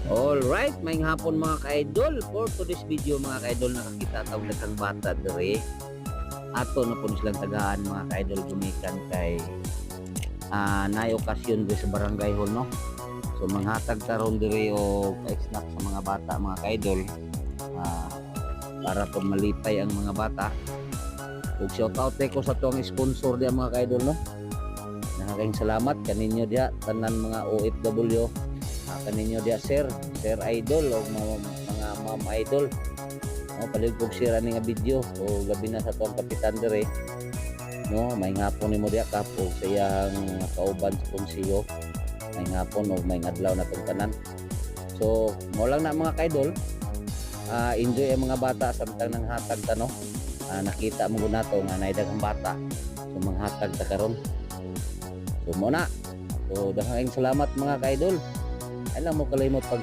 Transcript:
Alright, may hapon mga ka-idol. For today's video mga ka-idol, nakakita tawag kang bata dere. Ato na po silang tagaan mga ka-idol gumikan kay naay okasyon dere sa barangay hall, no? So manghatag karon dere o pa-snack sa mga bata mga ka-idol, para po malipay ang mga bata. Ug shout out ko sa tuwang sponsor diya mga ka-idol, no? Nakakaing salamat kaninyo diya tanan mga OFW. Kaninyo dia sir idol o mga ma'am idol, palig kog share ani nga video o gabi na sa tuwang kapitan dire, no? May ngapon nimo dia kapo sayang kauban sa konsiyo, may ngapon o may adlaw na tong tanan. So mo lang na mga kaidol, enjoy ang mga bata samtang nang hatag ta, no? Nakita mo nato nga naay daghang bata so manghatag ta karon. So mo na, so daghang salamat mga kaidol. Alam mo kalimot pag